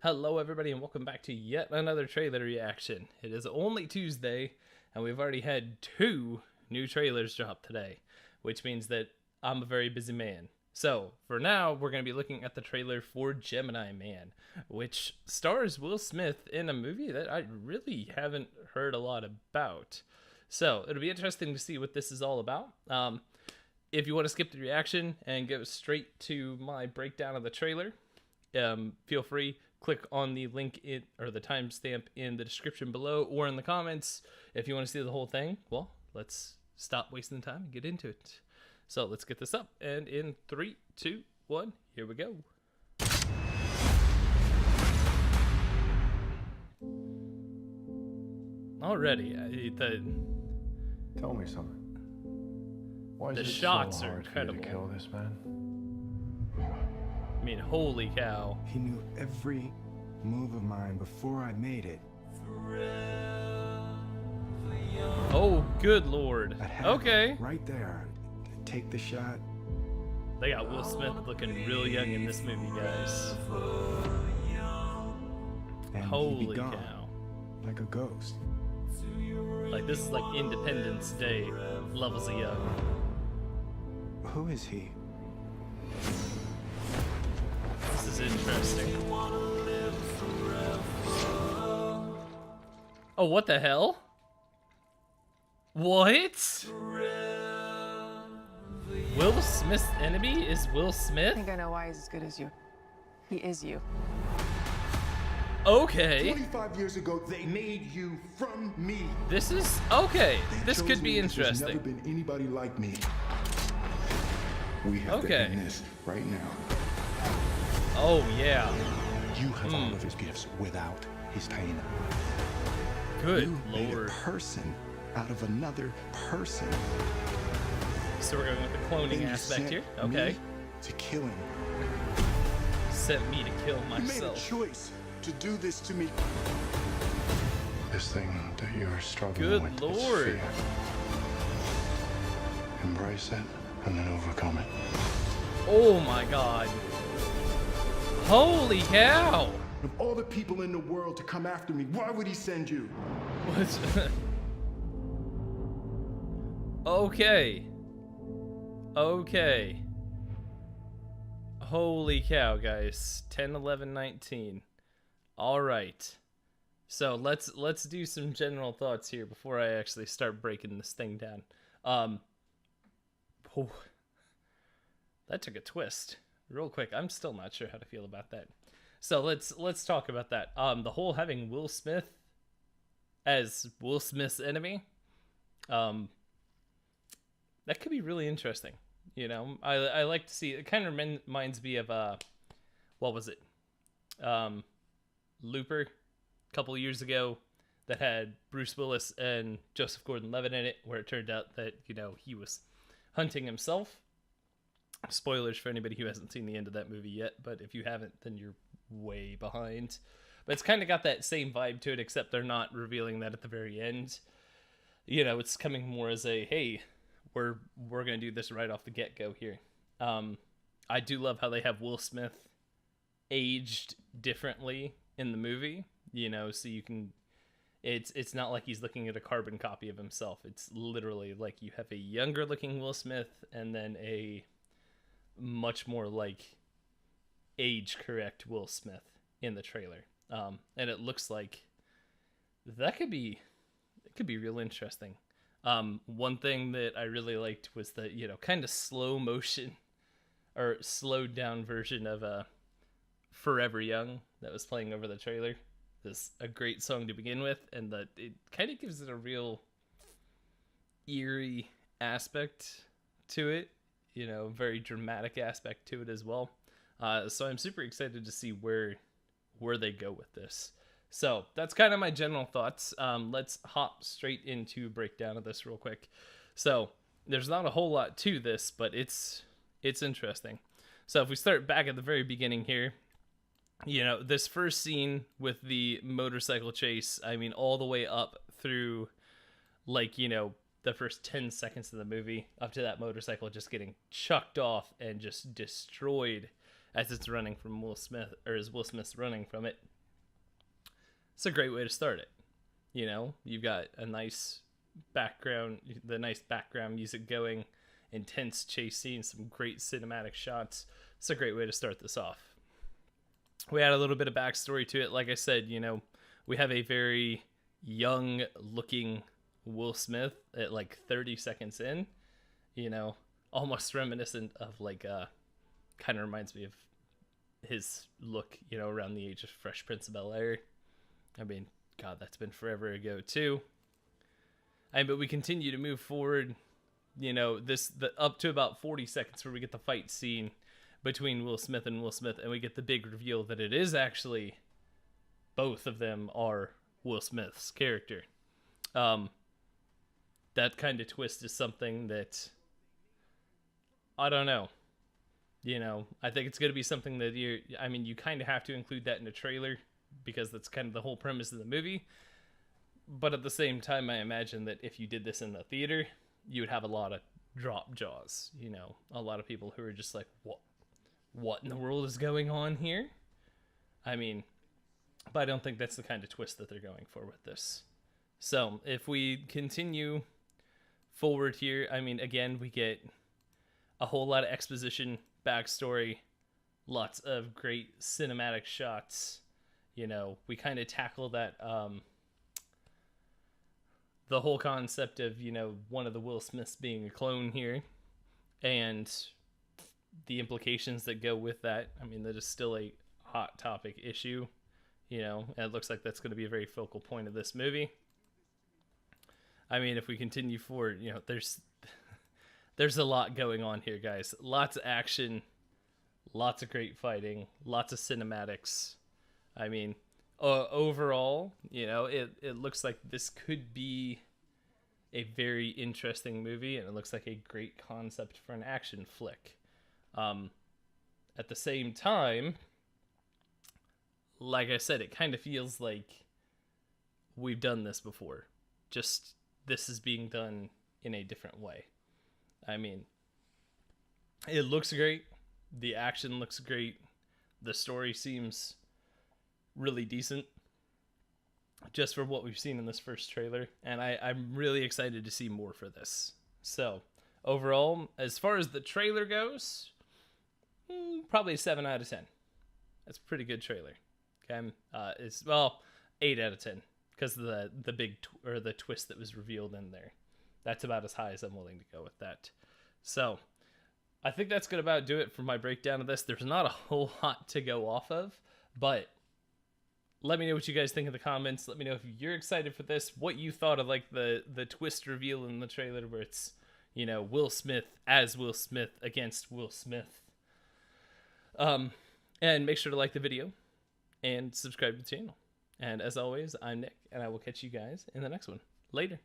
Hello everybody and welcome back to yet another trailer reaction. It is only Tuesday and we've already had 2 new trailers drop today, which means that I'm a very busy man. So for now, we're going to be looking at the trailer for Gemini Man, which stars Will Smith in a movie that I really haven't heard a lot about. So it'll be interesting to see what this is all about. If you want to skip the reaction and go straight to my breakdown of the trailer, feel free. Click on the link or the timestamp in the description below or in the comments if you want to see the whole thing. Well, let's stop wasting time and get into it. So let's get this up. And in 3, 2, 1, here we go. Already, Tell me something. Why is the it shots so are hard for you incredible. to kill this man? I mean, holy cow. He knew every move of mine before I made it. Oh, good lord. I'd have Okay. it right there. Take the shot. They got Will Smith looking real young in this movie, guys. And he'd Holy be gone, cow. like a ghost. Like, this is like Independence Day levels of young. Who is he? This is interesting. Oh, what the hell? What? Will Smith's enemy is Will I Smith? think I know why he's as good as you. He is you. Okay. 25 years ago, they made you from me. This is okay. They This chose could be me. There's interesting. never been anybody like me. We have to Okay. end this right now. Oh yeah. You have all of his gifts without his pain. Good You made a lord. person out of another person. So we're going with the And cloning you aspect sent here. me Okay. to kill him. Sent me to kill You made a myself. choice to do this to me. This thing that you're struggling Good with lord. is fear. Embrace it and then overcome it. Oh my god. Holy cow. Of all the people in the world to come after me, why would he send you? What's okay. Okay. Holy cow, guys. 10, 11, 19. All right. So let's do some general thoughts here before I actually start breaking this thing down. Oh, that took a twist real quick. I'm still not sure how to feel about that. So let's talk about that. The whole having Will Smith as Will Smith's enemy, that could be really interesting. You know, I like to see it. Kind of reminds me of what was it? Looper, a couple years ago, that had Bruce Willis and Joseph Gordon-Levitt in it, where it turned out that he was hunting himself. Spoilers for anybody who hasn't seen the end of that movie yet, but if you haven't, then you're way behind. But it's kind of got that same vibe to it, except they're not revealing that at the very end. It's coming more as a, hey, we're gonna do this right off the get-go here. I do love how they have Will Smith aged differently in the movie. So you can, it's not like he's looking at a carbon copy of himself. It's literally like you have a younger looking Will Smith and then a much more like age correct Will Smith in the trailer. And it looks like that could be real interesting. One thing that I really liked was the, kind of slow motion or slowed down version of Forever Young that was playing over the trailer. This a great song to begin with, and that it kind of gives it a real eerie aspect to it, very dramatic aspect to it as well. So I'm super excited to see where they go with this. So that's kind of my general thoughts. Let's hop straight into a breakdown of this real quick. So there's not a whole lot to this, but it's interesting. So if we start back at the very beginning here, this first scene with the motorcycle chase, I mean, all the way up through, like, the first 10 seconds of the movie, up to that motorcycle just getting chucked off and just destroyed as it's running from Will Smith, or as Will Smith's running from it. It's a great way to start it. You know, you've got a nice background, the nice background music going, intense chase scene, some great cinematic shots. It's a great way to start this off. We add a little bit of backstory to it. Like I said, you know, we have a very young looking Will Smith at like 30 seconds in, you know, almost reminiscent of like, kind of reminds me of his look, you know, around the age of Fresh Prince of Bel-Air. I mean, God, that's been forever ago too. But we continue to move forward, you know, up to about 40 seconds where we get the fight scene between Will Smith, and we get the big reveal that it is actually both of them are Will Smith's character. That kind of twist is something that, I don't know. You know, I think it's going to be something that you kind of have to include that in a trailer because that's kind of the whole premise of the movie. But at the same time, I imagine that if you did this in the theater, you would have a lot of drop jaws, you know, a lot of people who are just like, what in the world is going on here? I mean, but I don't think that's the kind of twist that they're going for with this. So if we continue forward here, I mean, again, we get a whole lot of exposition, backstory, lots of great cinematic shots. You know, we kind of tackle that, the whole concept of, you know, one of the Will Smiths being a clone here and the implications that go with that. I mean, that is still a hot topic issue, you know, and it looks like that's going to be a very focal point of this movie. I mean, if we continue forward, you know, there's a lot going on here, guys. Lots of action, lots of great fighting, lots of cinematics. I mean, overall, you know, it looks like this could be a very interesting movie, and it looks like a great concept for an action flick. At the same time, like I said, it kind of feels like we've done this before. Just this is being done in a different way. I mean, it looks great. The action looks great. The story seems really decent just for what we've seen in this first trailer, and I'm really excited to see more for this. So overall, as far as the trailer goes, probably a 7 out of 10. That's a pretty good trailer. Okay, it's 8 out of 10 because of the big the twist that was revealed in there. That's about as high as I'm willing to go with that. So I think that's gonna about do it for my breakdown of this. There's not a whole lot to go off of, but let me know what you guys think in the comments. Let me know if you're excited for this, what you thought of like the twist reveal in the trailer where it's, you know, Will Smith as Will Smith against Will Smith. And make sure to like the video and subscribe to the channel. And as always, I'm Nick, and I will catch you guys in the next one. Later.